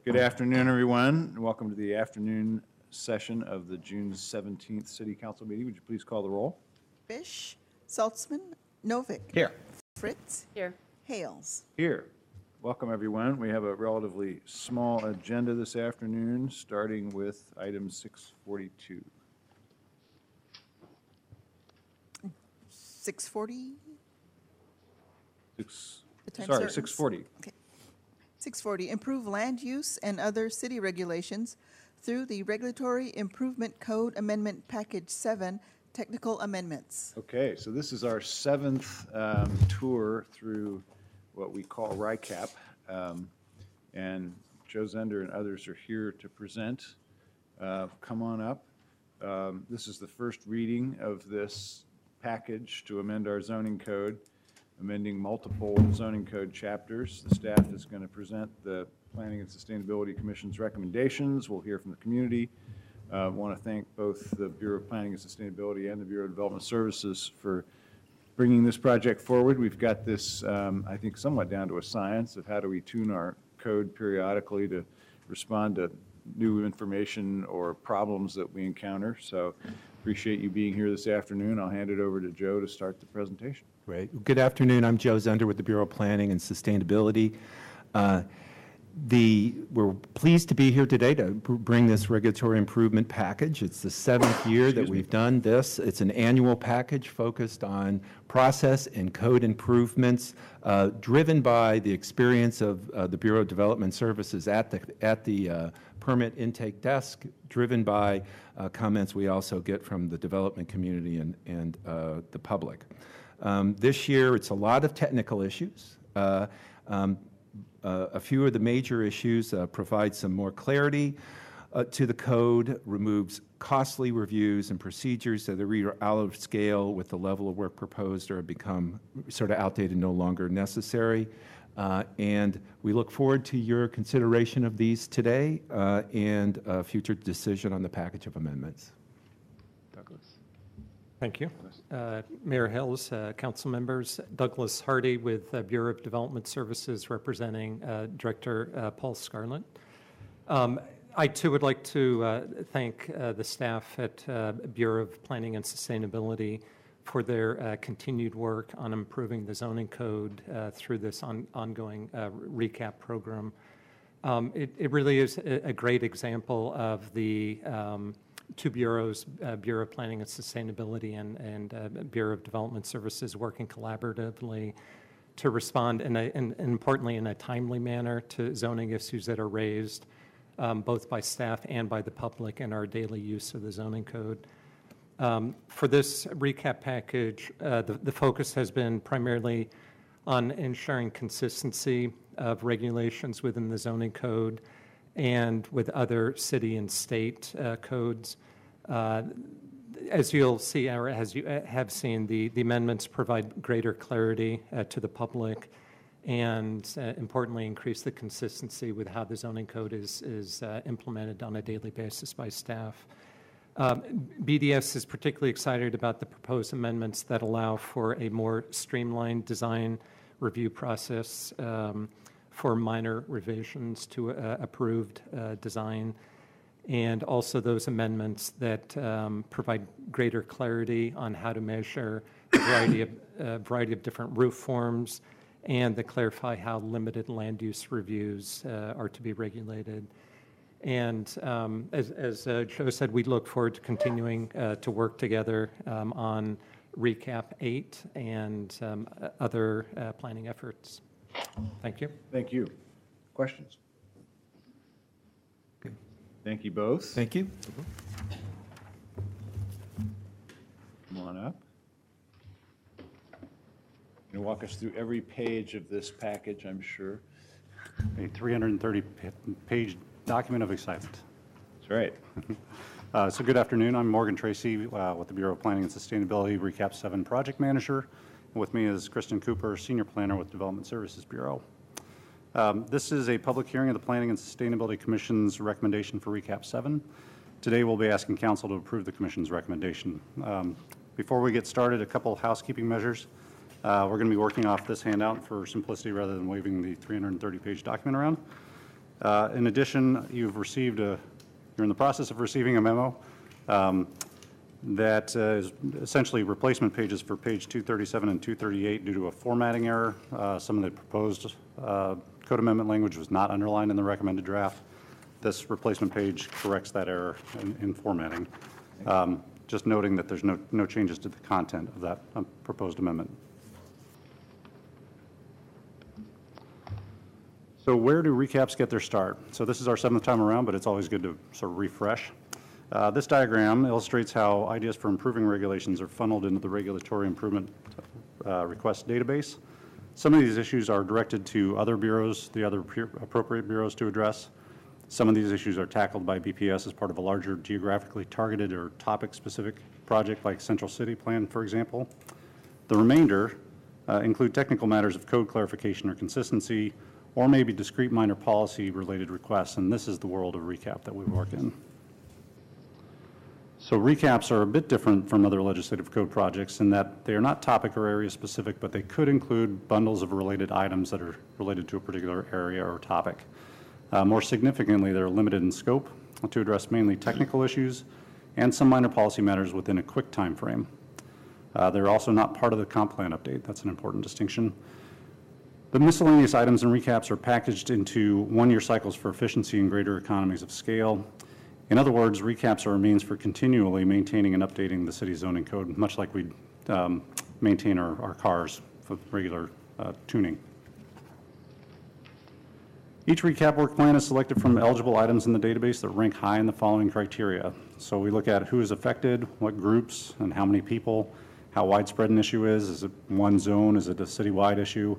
Good afternoon, everyone. Welcome to the afternoon session of the June 17th City Council meeting. Would you please call the roll? Fish, Saltzman, Novick. Here. Fritz. Here. Hales. Here. Welcome, everyone. We have a relatively small agenda this afternoon, starting with item 642. 6:40? Sorry, certain? 640. Okay. 640, improve land use and other city regulations through the Regulatory Improvement Code Amendment Package 7, technical amendments. Okay, so this is our seventh tour through what we call RICAP, and Joe Zender and others are here to present. Come on up. This is the first reading of this package to amend our zoning code, amending multiple zoning code chapters. The staff is going to present the Planning and Sustainability Commission's recommendations. We'll hear from the community. I want to thank both the Bureau of Planning and Sustainability and the Bureau of Development Services for bringing this project forward. We've got this, I think, somewhat down to a science of how do we tune our code periodically to respond to new information or problems that we encounter. So appreciate you being here this afternoon. I'll hand it over to Joe to start the presentation. Great. Good afternoon. I'm Joe Zender with the Bureau of Planning and Sustainability. We're pleased to be here today to bring this regulatory improvement package. It's the seventh year that we've done this. It's an annual package focused on process and code improvements, driven by the experience of the Bureau of Development Services at the permit intake desk, driven by comments we also get from the development community and the public. This year, it's a lot of technical issues. A few of the major issues provide some more clarity to the code, removes costly reviews and procedures that are either out of scale with the level of work proposed or have become sort of outdated, no longer necessary. And we look forward to your consideration of these today and a future decision on the package of amendments. Douglas. Thank you. Mayor Hills, council members, Douglas Hardy with Bureau of Development Services representing Director Paul Scarlett. I too would like to thank the staff at Bureau of Planning and Sustainability for their continued work on improving the zoning code through this ongoing recap program. It really is a great example of the two bureaus, Bureau of Planning and Sustainability and Bureau of Development Services, working collaboratively to respond and importantly in a timely manner to zoning issues that are raised both by staff and by the public in our daily use of the zoning code. For this recap package, the focus has been primarily on ensuring consistency of regulations within the zoning code and with other city and state codes. As you'll see, or as you have seen, the amendments provide greater clarity to the public and importantly increase the consistency with how the zoning code is implemented on a daily basis by staff. BDS is particularly excited about the proposed amendments that allow for a more streamlined design review process for minor revisions to approved design, and also those amendments that provide greater clarity on how to measure a variety of different roof forms and that clarify how limited land use reviews are to be regulated. And as Joe said, we look forward to continuing to work together on Recap 8 and other planning efforts. Thank you. Thank you. Questions? Okay. Thank you both. Thank you. Come on up. You'll walk us through every page of this package, I'm sure. A 330-page document of excitement. That's right. So good afternoon. I'm Morgan Tracy with the Bureau of Planning and Sustainability Recap 7 Project Manager. And with me is Kristen Cooper, Senior Planner with Development Services Bureau. This is a public hearing of the Planning and Sustainability Commission's recommendation for Recap 7. Today we'll be asking Council to approve the Commission's recommendation. Before we get started, a couple of housekeeping measures. We're going to be working off this handout for simplicity rather than waving the 330-page document around. In addition, you're in the process of receiving a memo that is essentially replacement pages for page 237 and 238 due to a formatting error. Some of the proposed code amendment language was not underlined in the recommended draft. This replacement page corrects that error in formatting. Just noting that there's no changes to the content of that proposed amendment. So where do recaps get their start? So this is our 7th time around, but it's always good to sort of refresh. This diagram illustrates how ideas for improving regulations are funneled into the regulatory improvement request database. Some of these issues are directed to other bureaus, the other appropriate bureaus to address. Some of these issues are tackled by BPS as part of a larger geographically targeted or topic-specific project like Central City Plan, for example. The remainder include technical matters of code clarification or consistency, or maybe discrete minor policy-related requests, and this is the world of recap that we work in. So recaps are a bit different from other legislative code projects in that they are not topic or area specific, but they could include bundles of related items that are related to a particular area or topic. More significantly, they're limited in scope to address mainly technical issues and some minor policy matters within a quick time frame. They're also not part of the comp plan update. That's an important distinction. The miscellaneous items and recaps are packaged into one-year cycles for efficiency and greater economies of scale. In other words, recaps are a means for continually maintaining and updating the city's zoning code, much like we maintain our cars for regular tuning. Each recap work plan is selected from eligible items in the database that rank high in the following criteria. So we look at who is affected, what groups, and how many people, how widespread an issue is. Is it one zone? Is it a citywide issue?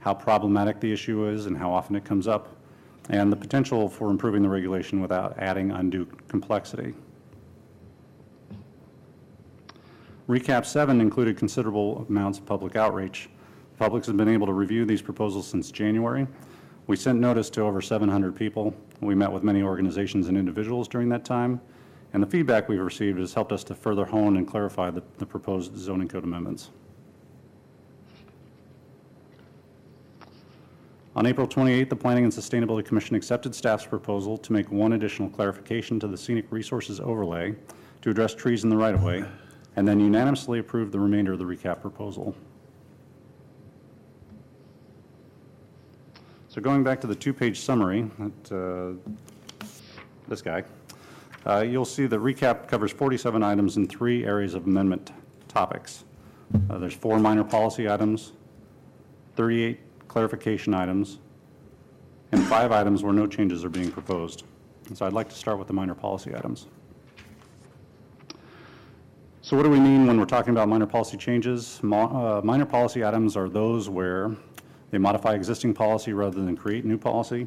How problematic the issue is and how often it comes up, and the potential for improving the regulation without adding undue complexity. Recap 7 included considerable amounts of public outreach. The public has been able to review these proposals since January. We sent notice to over 700 people. We met with many organizations and individuals during that time, and the feedback we've received has helped us to further hone and clarify the proposed zoning code amendments. On April 28th, the Planning and Sustainability Commission accepted staff's proposal to make one additional clarification to the scenic resources overlay to address trees in the right-of-way, and then unanimously approved the remainder of the recap proposal. So going back to the two-page summary, this guy, you'll see the recap covers 47 items in 3 areas of amendment topics. There's 4 minor policy items, 38 clarification items, and 5 items where no changes are being proposed. And so I'd like to start with the minor policy items. So what do we mean when we're talking about minor policy changes? Minor policy items are those where they modify existing policy rather than create new policy.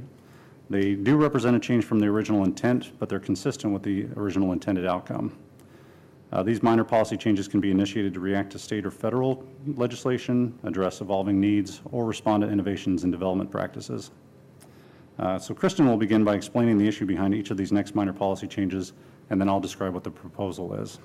They do represent a change from the original intent, but they're consistent with the original intended outcome. These minor policy changes can be initiated to react to state or federal legislation, address evolving needs, or respond to innovations in development practices. So Kristen will begin by explaining the issue behind each of these next minor policy changes, and then I'll describe what the proposal is.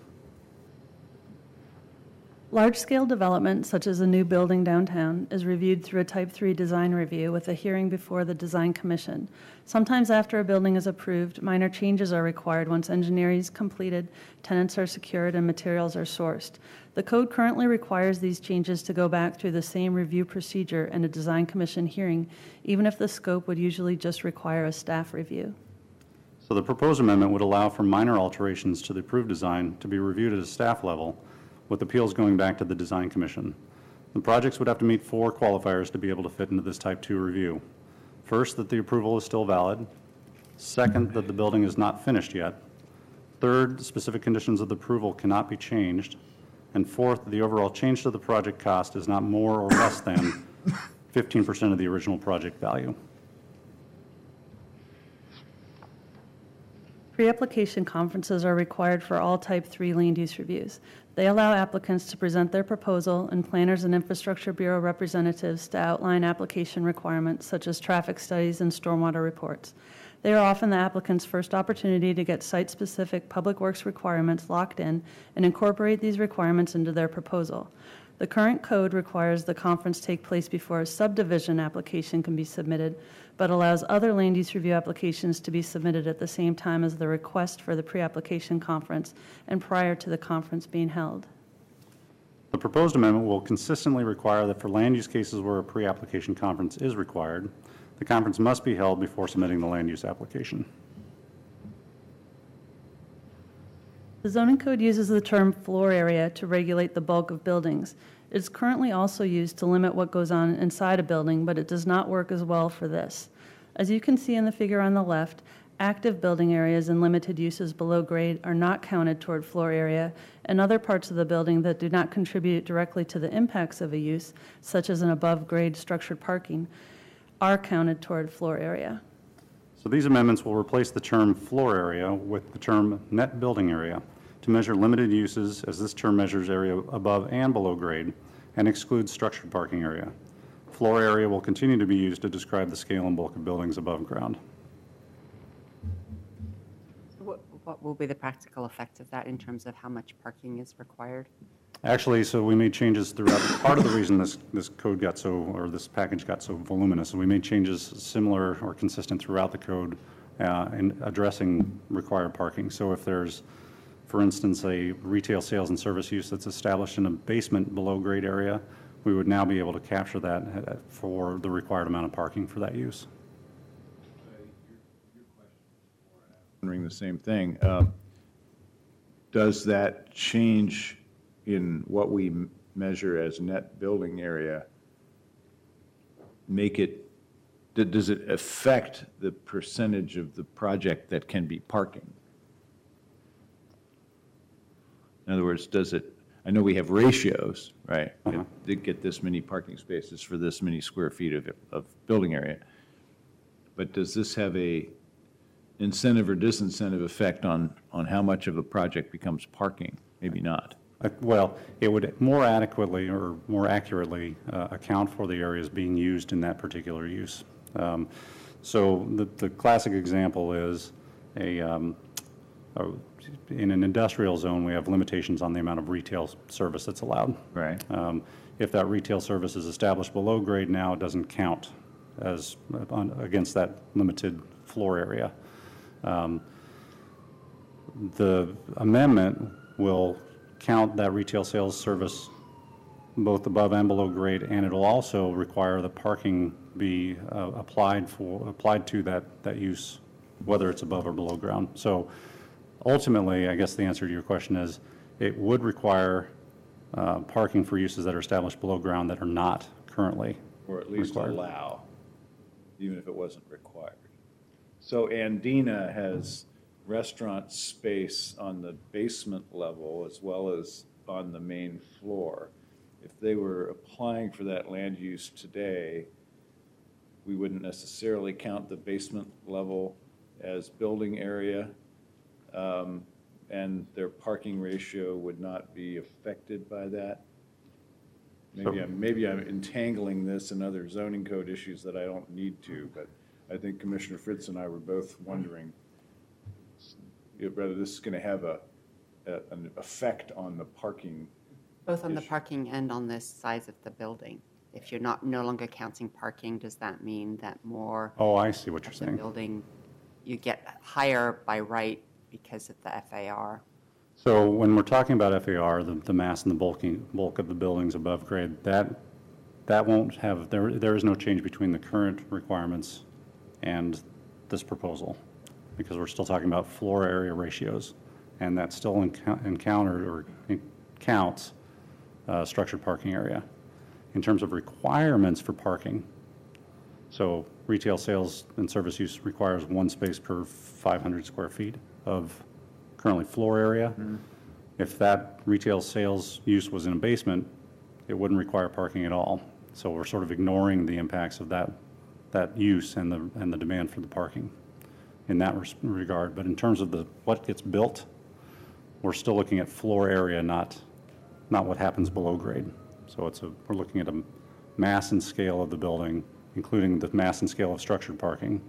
Large-scale development, such as a new building downtown, is reviewed through a Type 3 design review with a hearing before the Design Commission. Sometimes after a building is approved, minor changes are required once engineering is completed, tenants are secured, and materials are sourced. The code currently requires these changes to go back through the same review procedure and a Design Commission hearing, even if the scope would usually just require a staff review. So the proposed amendment would allow for minor alterations to the approved design to be reviewed at a staff level, with appeals going back to the Design Commission. The projects would have to meet 4 qualifiers to be able to fit into this Type 2 review. First, that the approval is still valid. Second, that the building is not finished yet. Third, specific conditions of the approval cannot be changed. And fourth, the overall change to the project cost is not more or less than 15% of the original project value. Pre-application conferences are required for all Type 3 land use reviews. They allow applicants to present their proposal and planners and infrastructure bureau representatives to outline application requirements such as traffic studies and stormwater reports. They are often the applicant's first opportunity to get site-specific public works requirements locked in and incorporate these requirements into their proposal. The current code requires the conference take place before a subdivision application can be submitted, but allows other land use review applications to be submitted at the same time as the request for the pre-application conference and prior to the conference being held. The proposed amendment will consistently require that for land use cases where a pre-application conference is required, the conference must be held before submitting the land use application. The zoning code uses the term floor area to regulate the bulk of buildings. It is currently also used to limit what goes on inside a building, but it does not work as well for this. As you can see in the figure on the left, active building areas and limited uses below grade are not counted toward floor area, and other parts of the building that do not contribute directly to the impacts of a use, such as an above-grade structured parking, are counted toward floor area. So these amendments will replace the term floor area with the term net building area to measure limited uses, as this term measures area above and below grade and excludes structured parking area. Floor area will continue to be used to describe the scale and bulk of buildings above ground. What will be the practical effect of that in terms of how much parking is required? Actually, so we made changes throughout. Part of the reason this code got so, or this package got so voluminous, we made changes similar or consistent throughout the code in addressing required parking. So if there's, for instance, a retail sales and service use that's established in a basement below grade area, we would now be able to capture that for the required amount of parking for that use. Wondering the same thing. Does that change in what we measure as net building area, make it, does it affect the percentage of the project that can be parking? In other words, does it, I know we have ratios, right? They get this many parking spaces for this many square feet of building area. But does this have a incentive or disincentive effect on how much of a project becomes parking? Maybe not. Well, it would more adequately or more accurately account for the areas being used in that particular use. So the classic example is in an industrial zone, we have limitations on the amount of retail service that's allowed. Right. If that retail service is established below grade now, it doesn't count as against that limited floor area. The amendment will count that retail sales service both above and below grade, and it'll also require that parking be applied to that use, whether it's above or below ground. So ultimately, I guess the answer to your question is it would require parking for uses that are established below ground that are not currently Or at least required. allow, even if it wasn't required. So Andina has restaurant space on the basement level as well as on the main floor. If they were applying for that land use today, we wouldn't necessarily count the basement level as building area, and their parking ratio would not be affected by that. Maybe I'm entangling this in other zoning code issues that I don't need to, but I think Commissioner Fritz and I were both wondering whether this is going to have an effect on the parking. Both on the issue. parking and on the size of the building. If you're no longer counting parking, does that mean that more Oh, I see what you're of the saying. building, you get higher by right because of the FAR? So when we're talking about FAR, the mass and the bulk of the buildings above grade, that won't have, there is no change between the current requirements and this proposal, because we're still talking about floor area ratios, and that still counts structured parking area. In terms of requirements for parking, so retail sales and service use requires one space per 500 square feet of currently floor area. Mm-hmm. If that retail sales use was in a basement, it wouldn't require parking at all. So we're sort of ignoring the impacts of that use and the demand for the parking in that regard. But in terms of what gets built, we're still looking at floor area, not what happens below grade. So we're looking at a mass and scale of the building, including the mass and scale of structured parking.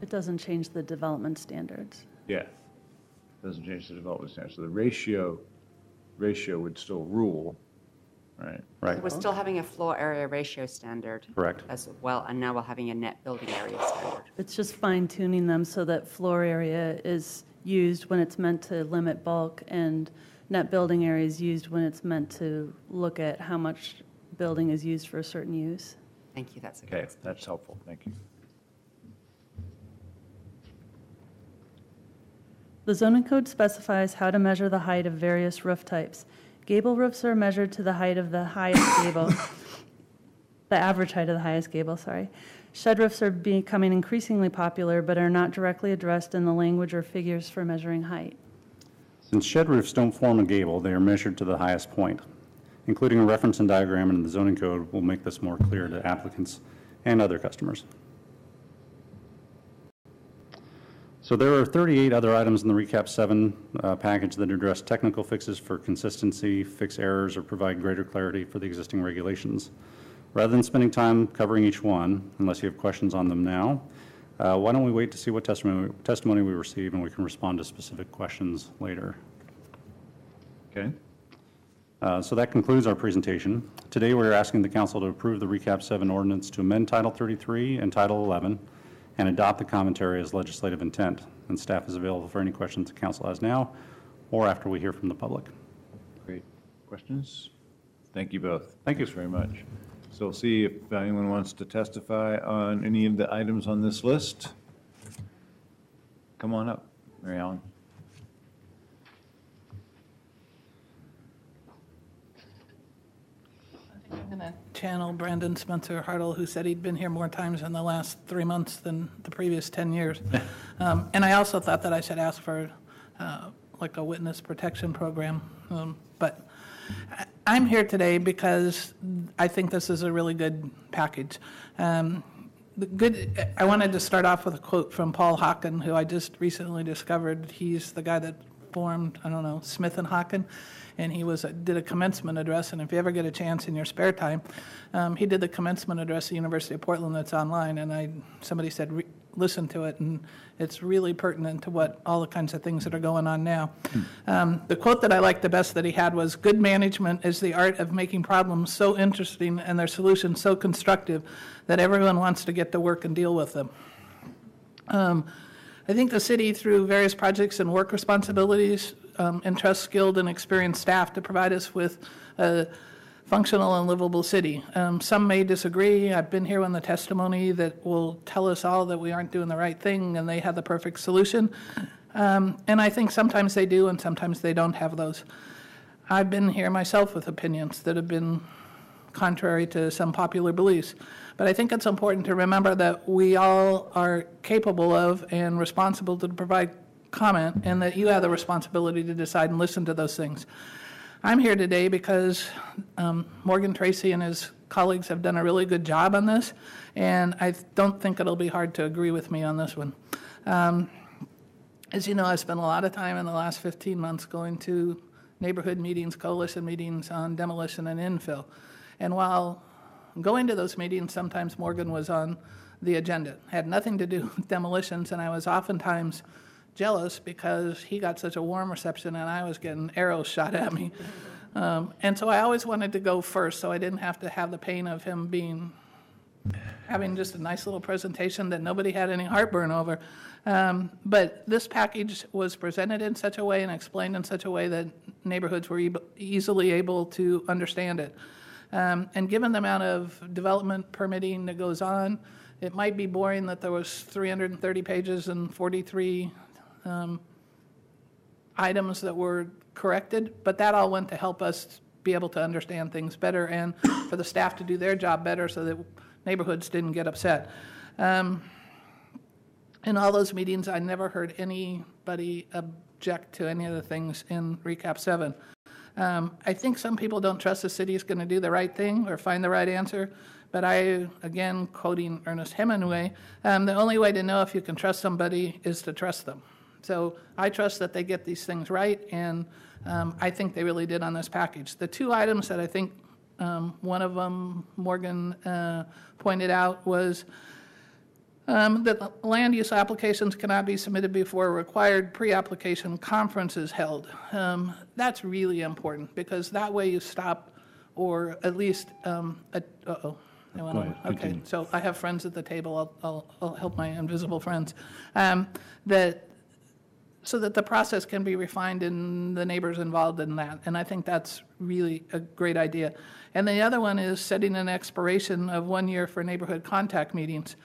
It doesn't change the development standards. Yeah, doesn't change the development standard. So the ratio would still rule, right? Right, We're still having a floor area ratio standard. correct. As well, and now we're having a net building area standard. It's just fine tuning them so that floor area is used when it's meant to limit bulk and net building area is used when it's meant to look at how much building is used for a certain use. Thank you, that's a good Okay, explanation. that's helpful, thank you. The zoning code specifies how to measure the height of various roof types. Gable roofs are measured to the height of the highest gable, the average height of the highest gable, sorry. Shed roofs are becoming increasingly popular, but are not directly addressed in the language or figures for measuring height. Since shed roofs don't form a gable, they are measured to the highest point. Including a reference and diagram in the zoning code will make this more clear to applicants and other customers. So there are 38 other items in the Recap 7 package that address technical fixes for consistency, fix errors, or provide greater clarity for the existing regulations. Rather than spending time covering each one, unless you have questions on them now, why don't we wait to see what testimony we receive, and we can respond to specific questions later. Okay, So that concludes our presentation. Today, we're asking the council to approve the Recap 7 ordinance to amend Title 33 and Title 11 and adopt the commentary as legislative intent. And staff is available for any questions the council has now or after we hear from the public. great. Questions? Thank you both. Thank you. Thanks very much. So we'll see if anyone wants to testify on any of the items on this list. Come on up, Mary Ellen. I'm going to channel Brandon Spencer Hartle, who said he'd been here more times in the last 3 months than the previous 10 years. And I also thought that I should ask for like a witness protection program. But I'm here today because I think this is a really good package. I wanted to start off with a quote from Paul Hawken, who I just recently discovered. He's the guy that formed, I don't know, Smith and Hawken, and he did a commencement address. And if you ever get a chance in your spare time, he did the commencement address at the University of Portland that's online. And somebody said, listen to it, and it's really pertinent to what all the kinds of things that are going on now. The quote that I liked the best that he had was, "Good management is the art of making problems so interesting and their solutions so constructive that everyone wants to get to work and deal with them." I think the city, through various projects and work responsibilities, entrusts skilled and experienced staff to provide us with a functional and livable city. Some may disagree. I've been here when the testimony that will tell us all that we aren't doing the right thing and they have the perfect solution. And I think sometimes they do and sometimes they don't have those. I've been here myself with opinions that have been contrary to some popular beliefs. But I think it's important to remember that we all are capable of and responsible to provide comment, and that you have the responsibility to decide and listen to those things. I'm here today because Morgan Tracy and his colleagues have done a really good job on this, and I don't think it'll be hard to agree with me on this one. As you know, I've spent a lot of time in the last 15 months going to neighborhood meetings, coalition meetings on demolition and infill. And while going to those meetings, sometimes Morgan was on the agenda. It had nothing to do with demolitions, and I was oftentimes jealous because he got such a warm reception and I was getting arrows shot at me. And so I always wanted to go first so I didn't have to have the pain of him having just a nice little presentation that nobody had any heartburn over. But this package was presented in such a way and explained in such a way that neighborhoods were easily able to understand it. And given the amount of development permitting that goes on, it might be boring that there was 330 pages and 43 items that were corrected, but that all went to help us be able to understand things better and for the staff to do their job better so that neighborhoods didn't get upset. In all those meetings, I never heard anybody object to any of the things in Recap 7. I think some people don't trust the city is going to do the right thing or find the right answer, but I, again, quoting Ernest Hemingway, the only way to know if you can trust somebody is to trust them. So I trust that they get these things right, and I think they really did on this package. The two items that I think one of them Morgan pointed out was that land use applications cannot be submitted before a required pre-application conference is held. That's really important because that way you stop or at least, uh-oh. I went Go over. ahead, Okay, continue. so I have friends at the table, I'll help my invisible friends. So that the process can be refined and the neighbors involved in that. And I think that's really a great idea. And the other one is setting an expiration of 1 year for neighborhood contact meetings.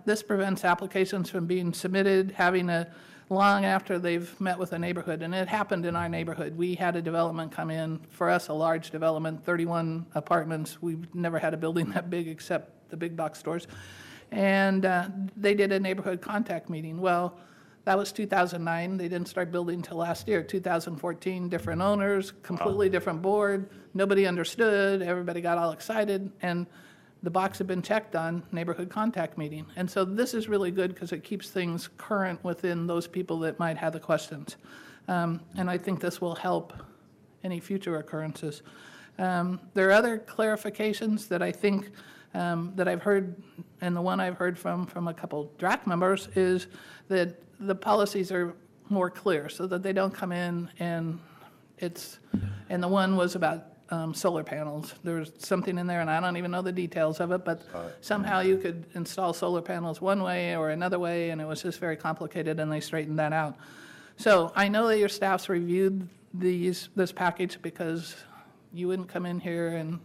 This prevents applications from being submitted, having a long after they've met with a neighborhood. And it happened in our neighborhood. We had a development come in, for us, a large development, 31 apartments. We've never had a building that big except the big box stores. And they did a neighborhood contact meeting. Well, that was 2009. They didn't start building until last year, 2014. Different owners, completely different board. Nobody understood. Everybody got all excited. And the box had been checked on neighborhood contact meeting. And so this is really good because it keeps things current within those people that might have the questions. And I think this will help any future occurrences. There are other clarifications that I think that I've heard, and the one I've heard from a couple DRAC members is that the policies are more clear so that they don't come in and and the one was about solar panels. There's something in there, and I don't even know the details of it, but somehow you could install solar panels one way or another way, and it was just very complicated, and they straightened that out. So I know that your staff's reviewed this package because you wouldn't come in here and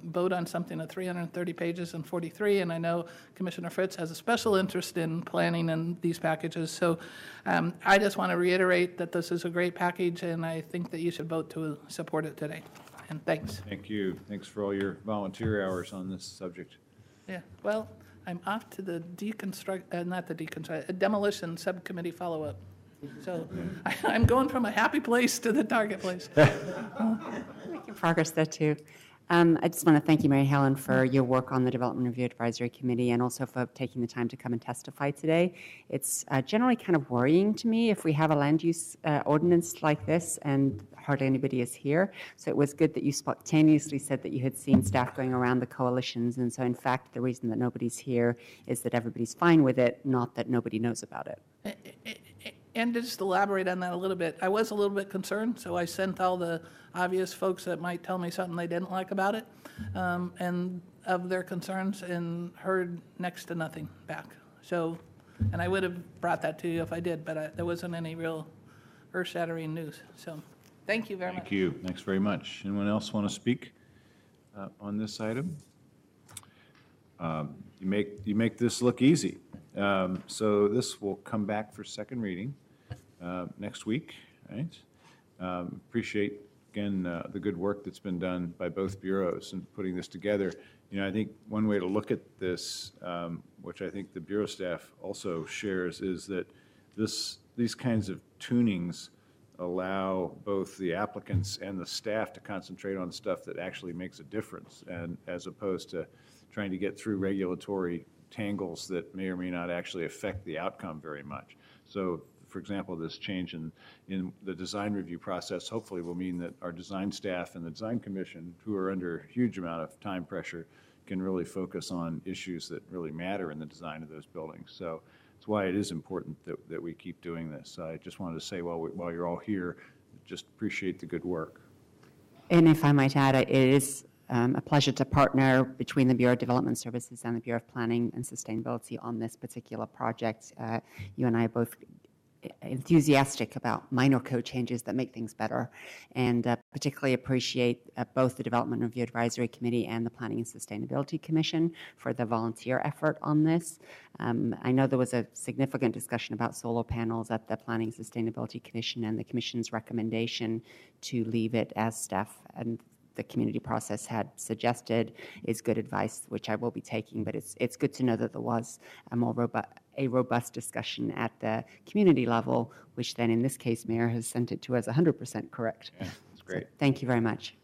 vote on something of 330 pages and 43, and I know Commissioner Fritz has a special interest in planning in these packages. So I just want to reiterate that this is a great package, and I think that you should vote to support it today. And thanks. Thank you. Thanks for all your volunteer hours on this subject. Yeah, well, I'm off to the demolition subcommittee follow-up. So I'm going from a happy place to the target place. Making progress there, too. I just want to thank you, Mary Helen, for your work on the Development Review Advisory Committee and also for taking the time to come and testify today. It's generally kind of worrying to me if we have a land use ordinance like this and hardly anybody is here. So it was good that you spontaneously said that you had seen staff going around the coalitions. And so, in fact, the reason that nobody's here is that everybody's fine with it, not that nobody knows about it. And to just elaborate on that a little bit, I was a little bit concerned, so I sent all the obvious folks that might tell me something they didn't like about it, and of their concerns, and heard next to nothing back. So, and I would have brought that to you if I did, but there wasn't any real earth-shattering news. So, thank you very much. Thank you. Thanks very much. Anyone else want to speak on this item? You make this look easy. So this will come back for second reading next week, right? Appreciate, again, the good work that's been done by both bureaus in putting this together. You know, I think one way to look at this, which I think the bureau staff also shares, is that these kinds of tunings allow both the applicants and the staff to concentrate on stuff that actually makes a difference, and as opposed to trying to get through regulatory tangles that may or may not actually affect the outcome very much. So, for example, this change in the design review process hopefully will mean that our design staff and the design commission, who are under a huge amount of time pressure, can really focus on issues that really matter in the design of those buildings. So that's why it is important that we keep doing this. I just wanted to say while you're all here, just appreciate the good work. And if I might add, it is a pleasure to partner between the Bureau of Development Services and the Bureau of Planning and Sustainability on this particular project. You and I are both enthusiastic about minor code changes that make things better, and particularly appreciate both the Development Review Advisory Committee and the Planning and Sustainability Commission for the volunteer effort on this. I know there was a significant discussion about solar panels at the Planning and Sustainability Commission, and the Commission's recommendation to leave it as staff and the community process had suggested is good advice, which I will be taking, but it's good to know that there was a robust discussion at the community level, which then in this case, Mayor has sent it to us 100% correct. Yeah, that's great. So, thank you very much.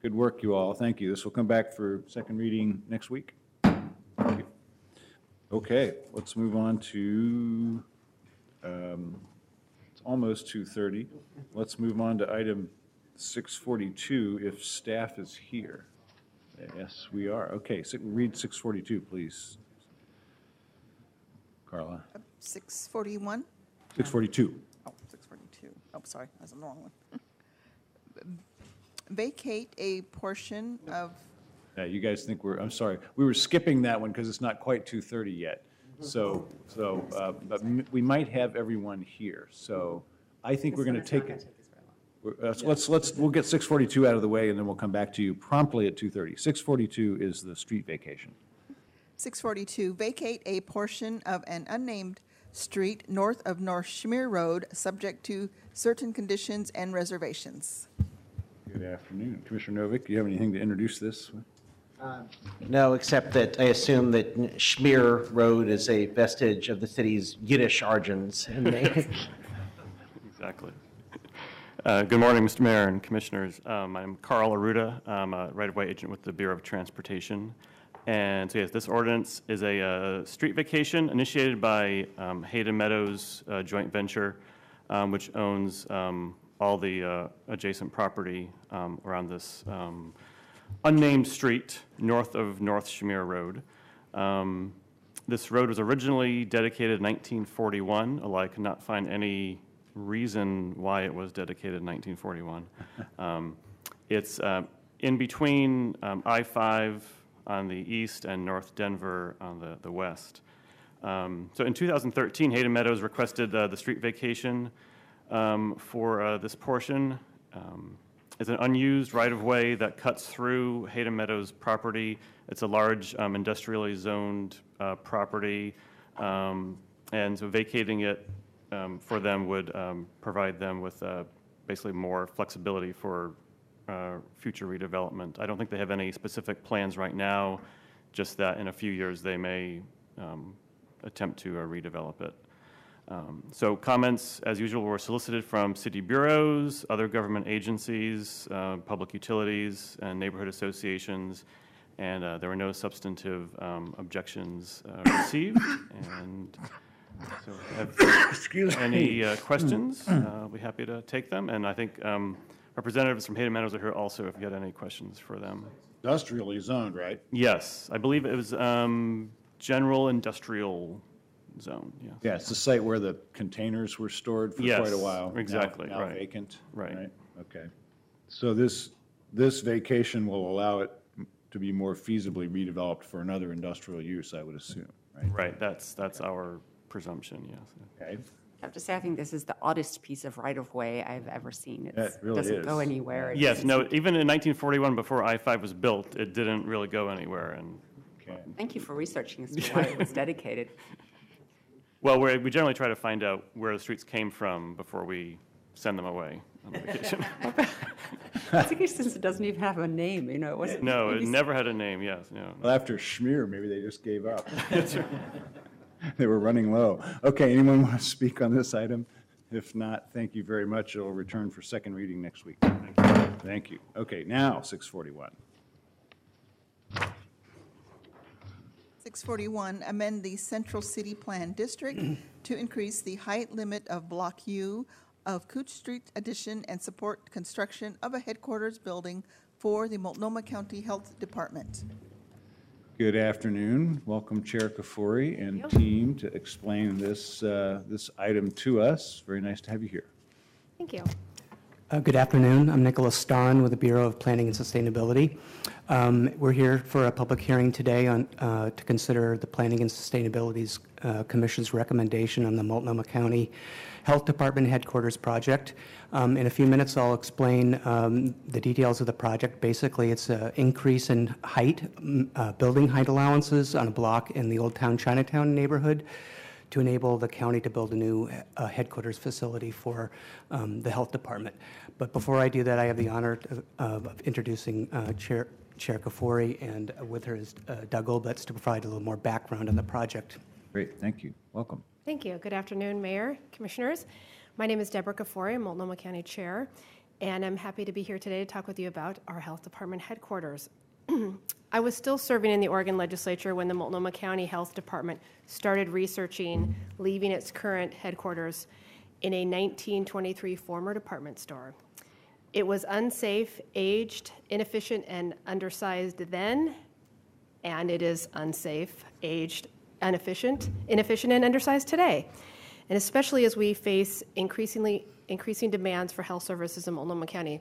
Good work, you all. Thank you. This will come back for second reading next week. Thank you. Okay, let's move on to, it's almost 2:30. Let's move on to item 642, if staff is here. Yes, we are. Okay, so read 642, please. Carla. 641? 642. Oh, 642. Oh, sorry, that's the wrong one. vacate a portion of, Yeah, you guys think I'm sorry, we were skipping that one because it's not quite 2:30 yet. But we might have everyone here. So I think we're going to take it. We'll get 642 out of the way, and then we'll come back to you promptly at 2:30. 642 is the street vacation. 642, vacate a portion of an unnamed street north of North Schmier Road, subject to certain conditions and reservations. Good afternoon. Commissioner Novick, do you have anything to introduce this with? No, except that I assume that Schmier Road is a vestige of the city's Yiddish origins. And Exactly. Good morning, Mr. Mayor and Commissioners. I'm Carl Aruda. I'm a right-of-way agent with the Bureau of Transportation. And so yes, this ordinance is a street vacation initiated by Hayden Meadows joint venture, which owns all the adjacent property around this unnamed street north of North Schmier Road. This road was originally dedicated in 1941, although I could not find any reason why it was dedicated in 1941. It's in between I-5 on the east and North Denver on the west. So in 2013, Hayden Meadows requested the street vacation for this portion. It's an unused right-of-way that cuts through Hayden Meadows property. It's a large industrially zoned property, and so vacating it for them would provide them with basically more flexibility for future redevelopment. I don't think they have any specific plans right now, just that in a few years they may attempt to redevelop it. So comments, as usual, were solicited from city bureaus, other government agencies, public utilities, and neighborhood associations, and there were no substantive objections received. And so if you have any questions, I'll be happy to take them. And I think representatives from Hayden Meadows are here also if you had any questions for them. Industrially zoned, right? Yes, I believe it was general industrial zone, yes. Yeah, it's the site where the containers were stored for quite a while. Exactly, Now right. vacant. Right. Okay. So this vacation will allow it to be more feasibly redeveloped for another industrial use, I would assume, right? Right, that's our presumption, yes. Okay. I have to say, I think this is the oddest piece of right-of-way I've ever seen. It It really doesn't is. go anywhere. It Yes, doesn't no, seem- even in 1941, before I-5 was built, it didn't really go anywhere. And Okay. Thank you for researching as to why it was dedicated. well, we generally try to find out where the streets came from before we send them away on vacation. Particularly since it doesn't even have a name, you know, it wasn't. No, it never had a name, yes, no. Well, after Schmier, maybe they just gave up. They were running low. Okay, anyone want to speak on this item? If not, thank you very much. It'll return for second reading next week. Thank you. Okay, now 641. 641, amend the Central City Plan District to increase the height limit of Block U of Cooch Street addition and support construction of a headquarters building for the Multnomah County Health Department. Good afternoon. Welcome Chair Kafoury and team to explain this item to us. Very nice to have you here. Thank you. Good afternoon. I'm Nicholas Starn with the Bureau of Planning and Sustainability. We're here for a public hearing today to consider the Planning and Sustainability Commission's recommendation on the Multnomah County Health Department Headquarters project. In a few minutes, I'll explain the details of the project. Basically, it's an increase in height, building height allowances on a block in the Old Town Chinatown neighborhood to enable the county to build a new headquarters facility for the health department. But before I do that, I have the honor of introducing Chair Kafoury, and with her is Doug Olbetz to provide a little more background on the project. Great, thank you. Welcome. Thank you. Good afternoon, Mayor, Commissioners. My name is Deborah Kafoury, I'm Multnomah County Chair, and I'm happy to be here today to talk with you about our health department headquarters. I was still serving in the Oregon legislature when the Multnomah County Health Department started researching leaving its current headquarters in a 1923 former department store. It was unsafe, aged, inefficient, and undersized then, and it is unsafe, aged, inefficient, and undersized today. And especially as we face increasing demands for health services in Multnomah County.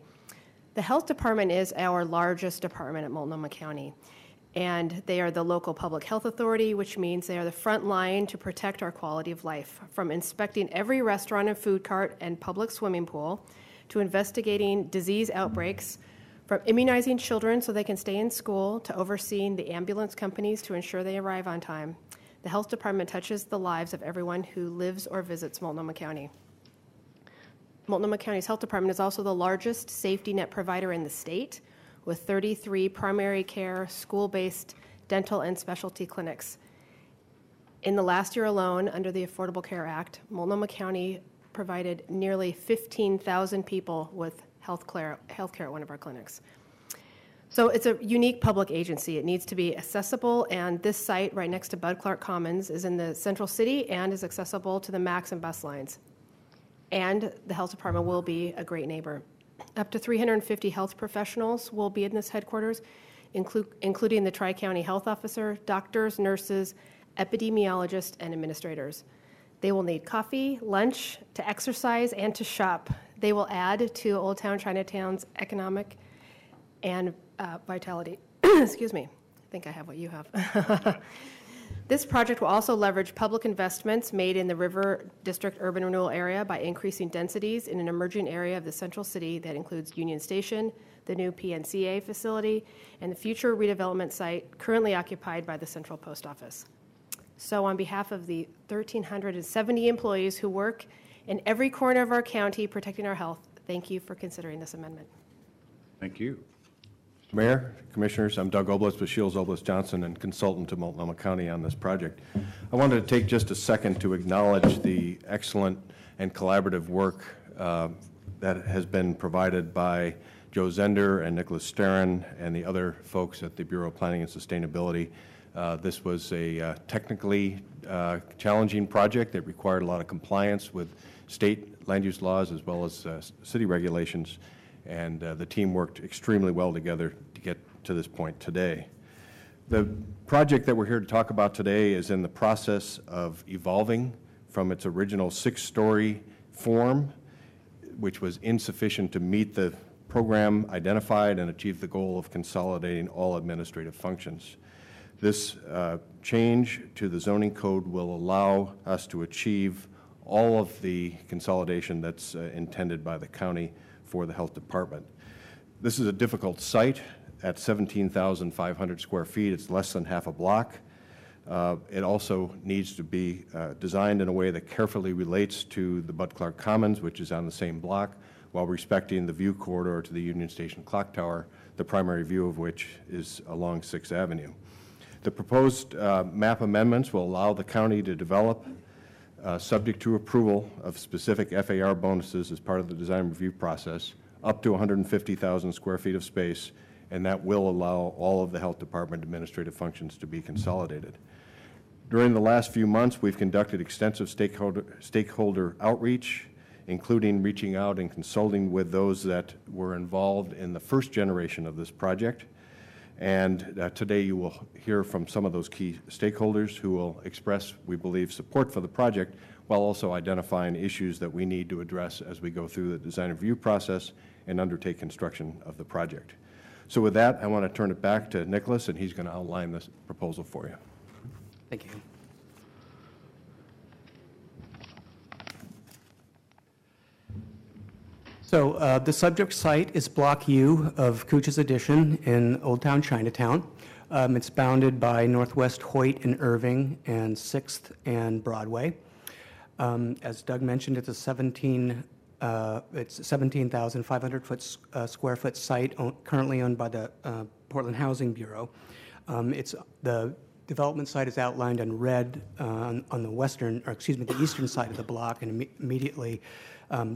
The Health Department is our largest department at Multnomah County, and they are the local public health authority, which means they are the front line to protect our quality of life, from inspecting every restaurant and food cart and public swimming pool to investigating disease outbreaks, from immunizing children so they can stay in school to overseeing the ambulance companies to ensure they arrive on time. The Health Department touches the lives of everyone who lives or visits Multnomah County. Multnomah County's Health Department is also the largest safety net provider in the state, with 33 primary care, school-based dental and specialty clinics. In the last year alone, under the Affordable Care Act, Multnomah County provided nearly 15,000 people with health care at one of our clinics. So it's a unique public agency. It needs to be accessible, and this site right next to Bud Clark Commons is in the central city and is accessible to the MAX and bus lines. And the Health Department will be a great neighbor. Up to 350 health professionals will be in this headquarters, including the Tri-County Health Officer, doctors, nurses, epidemiologists, and administrators. They will need coffee, lunch, to exercise, and to shop. They will add to Old Town Chinatown's economic and vitality. Excuse me. I think I have what you have. This project will also leverage public investments made in the River District urban renewal area by increasing densities in an emerging area of the central city that includes Union Station, the new PNCA facility, and the future redevelopment site currently occupied by the Central Post Office. So on behalf of the 1,370 employees who work in every corner of our county protecting our health, thank you for considering this amendment. Thank you. Mayor, Commissioners, I'm Doug Oblitz with Shields, Oblitz, Johnson, and consultant to Multnomah County on this project. I wanted to take just a second to acknowledge the excellent and collaborative work that has been provided by Joe Zender and Nicholas Starren and the other folks at the Bureau of Planning and Sustainability. This was a technically challenging project that required a lot of compliance with state land use laws as well as city regulations. And the team worked extremely well together to get to this point today. The project that we're here to talk about today is in the process of evolving from its original 6-story form, which was insufficient to meet the program identified and achieve the goal of consolidating all administrative functions. This change to the zoning code will allow us to achieve all of the consolidation that's intended by the county for the health department. This is a difficult site at 17,500 square feet. It's less than half a block. It also needs to be designed in a way that carefully relates to the Bud Clark Commons, which is on the same block, while respecting the view corridor to the Union Station Clock Tower, the primary view of which is along 6th Avenue. The proposed map amendments will allow the county to develop subject to approval of specific FAR bonuses as part of the design review process, up to 150,000 square feet of space, and that will allow all of the health department administrative functions to be consolidated. During the last few months, we've conducted extensive stakeholder outreach, including reaching out and consulting with those that were involved in the first generation of this project. And today you will hear from some of those key stakeholders who will express, we believe, support for the project while also identifying issues that we need to address as we go through the design review process and undertake construction of the project. So with that, I want to turn it back to Nicholas, and he's going to outline this proposal for you. Thank you. So the subject site is Block U of Cooch's Addition in Old Town Chinatown. It's bounded by Northwest Hoyt and Irving and 6th and Broadway. As Doug mentioned, it's a 17,500 square foot site currently owned by the Portland Housing Bureau. The development site is outlined in red on the the eastern side of the block, and immediately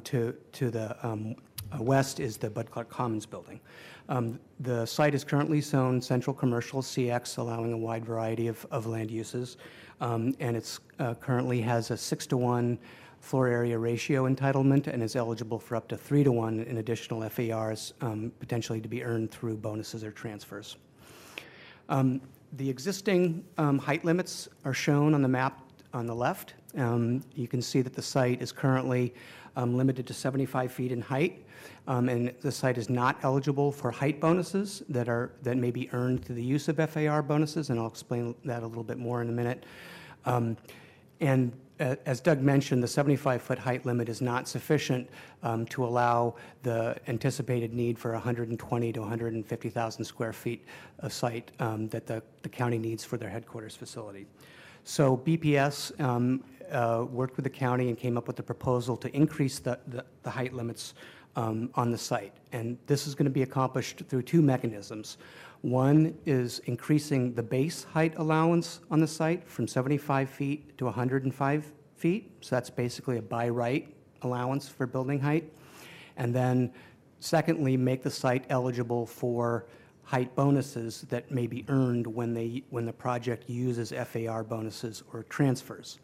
to the west is the Bud Clark Commons building. The site is currently zoned Central Commercial CX, allowing a wide variety of land uses, and it's currently has a 6-to-1 floor area ratio entitlement and is eligible for up to 3-to-1 in additional FARs, potentially to be earned through bonuses or transfers. The existing height limits are shown on the map on the left. You can see that the site is currently limited to 75 feet in height, and the site is not eligible for height bonuses that may be earned through the use of FAR bonuses, and I'll explain that a little bit more in a minute. And as Doug mentioned, the 75-foot height limit is not sufficient to allow the anticipated need for 120 to 150,000 square feet of site that the county needs for their headquarters facility. So BPS worked with the county and came up with a proposal to increase the height limits on the site. And this is going to be accomplished through two mechanisms. One is increasing the base height allowance on the site from 75 feet to 105 feet. So that's basically a by right allowance for building height. And then secondly, make the site eligible for height bonuses that may be earned when the project uses FAR bonuses or transfers.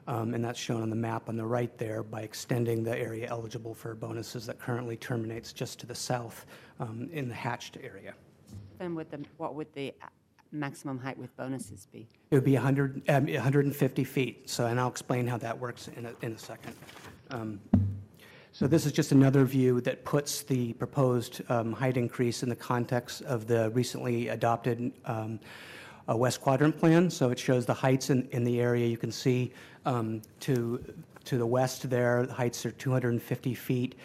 And that's shown on the map on the right there by extending the area eligible for bonuses that currently terminates just to the south in the hatched area. Then what would the maximum height with bonuses be? It would be 150 feet. So, and I'll explain how that works in a second. So this is just another view that puts the proposed height increase in the context of the recently adopted West Quadrant plan. So it shows the heights in the area. You can see to the west there, the heights are 250 feet.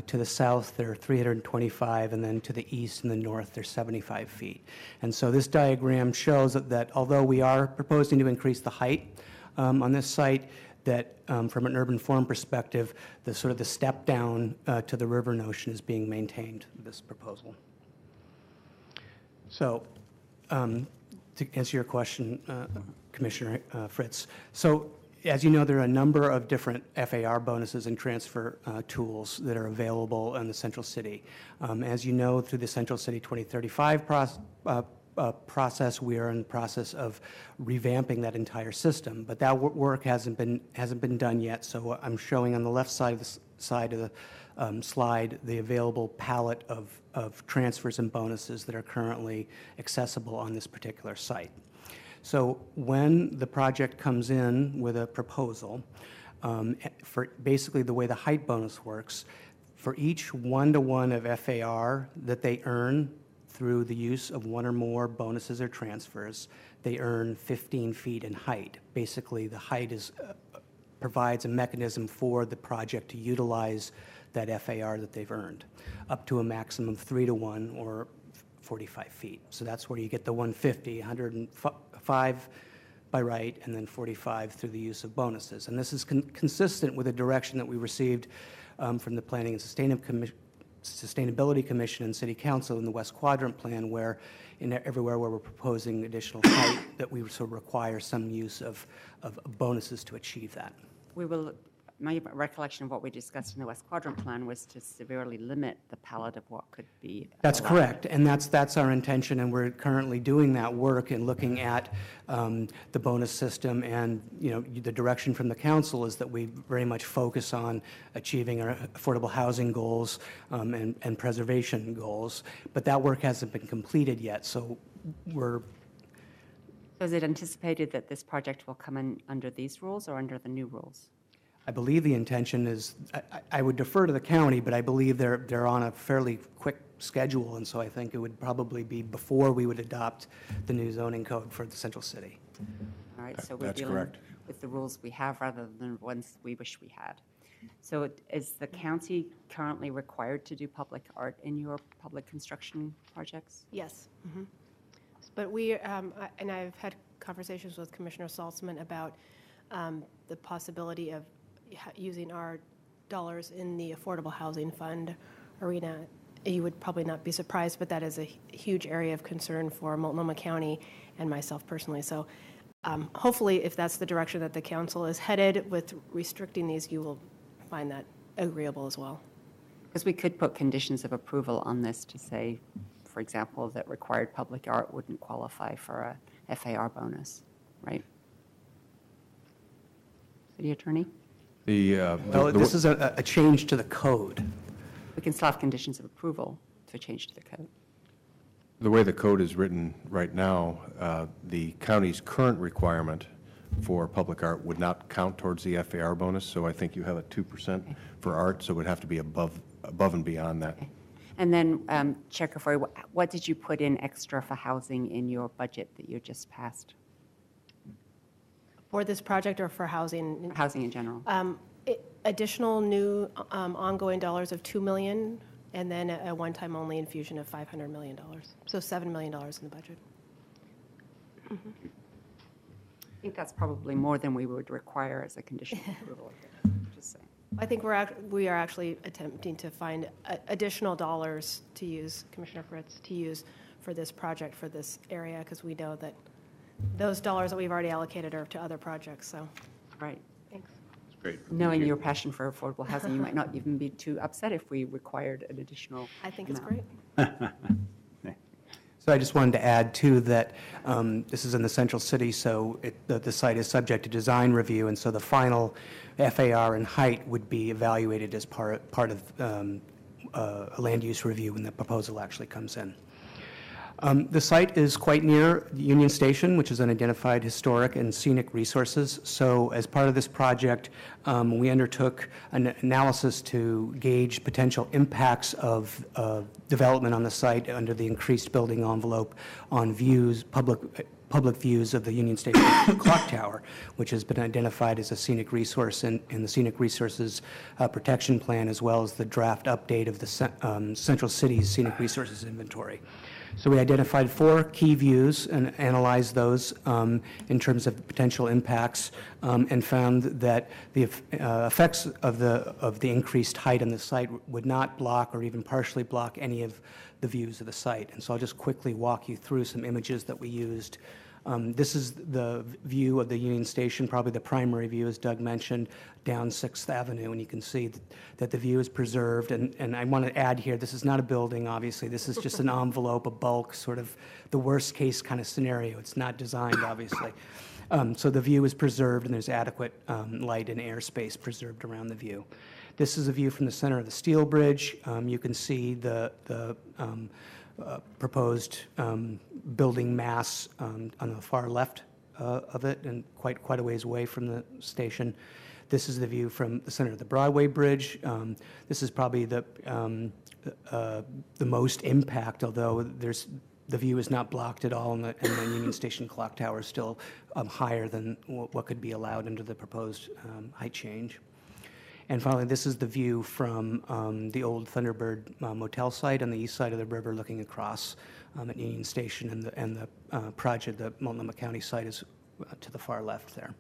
To the south, they're 325, and then to the east and the north, they're 75 feet. And so this diagram shows that although we are proposing to increase the height on this site, that from an urban form perspective, the sort of the step down to the river notion is being maintained with this proposal. So to answer your question, Commissioner Fritz, so as you know, there are a number of different FAR bonuses and transfer tools that are available in the Central City. As you know, through the Central City 2035 process, we are in the process of revamping that entire system. But that work hasn't been done yet. So I'm showing on the left side of the slide the available palette of transfers and bonuses that are currently accessible on this particular site. So when the project comes in with a proposal, for basically the way the height bonus works, for each 1-to-1 of FAR that they earn through the use of one or more bonuses or transfers, they earn 15 feet in height. Basically, the height provides a mechanism for the project to utilize that FAR that they've earned, up to a maximum of 3-to-1 or 45 feet. So that's where you get the 150, 105 by right, and then 45 through the use of bonuses. And this is consistent with the direction that we received from the Planning and Sustainability Commission and City Council in the West Quadrant Plan, where everywhere where we're proposing additional height, that we sort of require some use of bonuses to achieve that. My recollection of what we discussed in the West Quadrant Plan was to severely limit the palette of what could be That's allowed. correct, and that's our intention, and we're currently doing that work and looking at the bonus system. And the direction from the council is that we very much focus on achieving our affordable housing goals and preservation goals, but that work hasn't been completed yet. So we're. So is it anticipated that this project will come in under these rules or under the new rules? I believe the intention is, I would defer to the county, but I believe they're on a fairly quick schedule, and so I think it would probably be before we would adopt the new zoning code for the Central City. All right, so we're That's dealing correct. with the rules we have rather than ones we wish we had. So is the county currently required to do public art in your public construction projects? Yes. But we, and I've had conversations with Commissioner Saltzman about the possibility of using our dollars in the Affordable Housing Fund arena. You would probably not be surprised, but that is a huge area of concern for Multnomah County and myself personally. So hopefully, if that's the direction that the council is headed with restricting these, you will find that agreeable as well. Because we could put conditions of approval on this to say, for example, that required public art wouldn't qualify for a FAR bonus, right? City Attorney? This is a change to the code. We can still have conditions of approval to change to the code. The way the code is written right now, the county's current requirement for public art would not count towards the FAR bonus, so I think you have a 2% for art, so it would have to be above and beyond that. Okay. And then, Chair Kafori, what did you put in extra for housing in your budget that you just passed? For this project or for housing? Housing in general. Additional new ongoing dollars of $2 million, and then a one-time only infusion of $500 million. So $7 million in the budget. I think that's probably more than we would require as a condition of approval. Just saying. I think we are actually attempting to find additional dollars to use, Commissioner Fritz, to use for this project, for this area, because we know that those dollars that we've already allocated are to other projects, so. Right. Thanks. It's great. Knowing your passion for affordable housing, you might not even be too upset if we required an additional I think it's amount. great. So I just wanted to add, too, that this is in the central city, so the site is subject to design review, and so the final FAR and height would be evaluated as part of a land use review when the proposal actually comes in. The site is quite near Union Station, which is an identified historic and scenic resources. So as part of this project, we undertook an analysis to gauge potential impacts of development on the site under the increased building envelope on views, public views of the Union Station clock tower, which has been identified as a scenic resource in the Scenic Resources Protection Plan, as well as the draft update of the Central City's Scenic Resources Inventory. So we identified 4 key views and analyzed those in terms of potential impacts, and found that the effects of the increased height on the site would not block or even partially block any of the views of the site. And so I'll just quickly walk you through some images that we used. This is the view of the Union Station, probably the primary view, as Doug mentioned, down 6th Avenue, and you can see that the view is preserved. And I want to add here, this is not a building, obviously. This is just an envelope, a bulk, sort of the worst-case kind of scenario. It's not designed, obviously. So the view is preserved, and there's adequate light and airspace preserved around the view. This is a view from the center of the Steel Bridge. You can see the proposed building mass on the far left of it, and quite a ways away from the station. This is the view from the center of the Broadway Bridge. This is probably the most impact, although the view is not blocked at all, and the Union Station clock tower is still higher than what could be allowed under the proposed height change. And finally, this is the view from the old Thunderbird Motel site on the east side of the river, looking across at Union Station, and the project, the Multnomah County site, is to the far left there.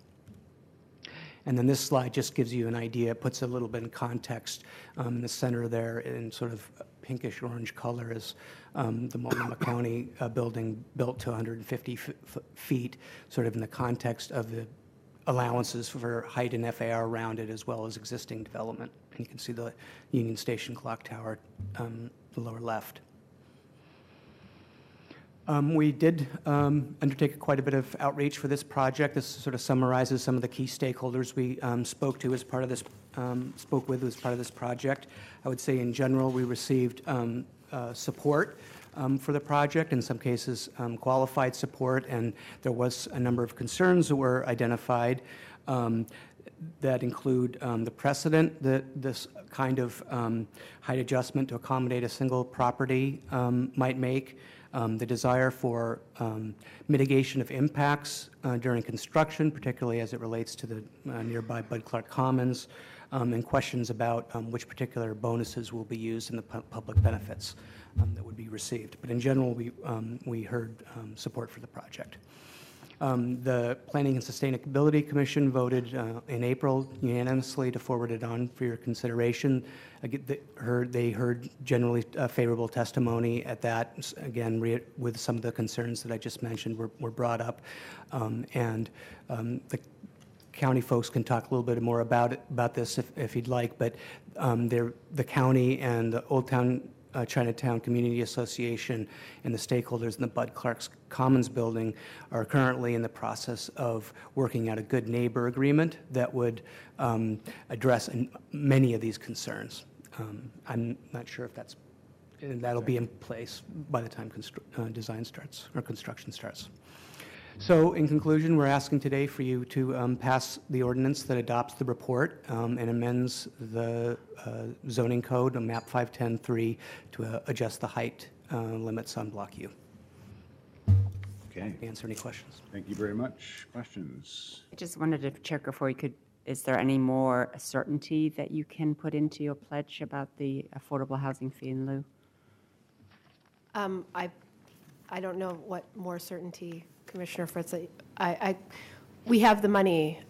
And then this slide just gives you an idea, puts a little bit in context. In the center there, in sort of pinkish orange color, is the Multnomah County building built to 150 feet, sort of in the context of the allowances for height and FAR around it, as well as existing development. And you can see the Union Station clock tower, the lower left. We did undertake quite a bit of outreach for this project. This sort of summarizes some of the key stakeholders we spoke with as part of this project. I would say in general, we received support for the project, in some cases qualified support, and there was a number of concerns that were identified that include the precedent that this kind of height adjustment to accommodate a single property might make, the desire for mitigation of impacts during construction, particularly as it relates to the nearby Bud Clark Commons, and questions about which particular bonuses will be used in the public benefits that would be received. But in general, we heard support for the project. The Planning and Sustainability Commission voted in April unanimously to forward it on for your consideration. They heard generally favorable testimony at that. Again, with some of the concerns that I just mentioned were brought up. The county folks can talk a little bit more about this if you'd like, but the county and the Old Town Chinatown Community Association and the stakeholders in the Bud Clark's Commons building are currently in the process of working out a good neighbor agreement that would address many of these concerns. I'm not sure if that'll be in place by the time design starts or construction starts. So in conclusion, we're asking today for you to pass the ordinance that adopts the report and amends the zoning code on map 510-3 to adjust the height limits on Block U. Okay. Answer any questions. Thank you very much. Questions? I just wanted to check before you could, is there any more certainty that you can put into your pledge about the affordable housing fee in lieu? I don't know what more certainty, Commissioner Fritz. We have the money.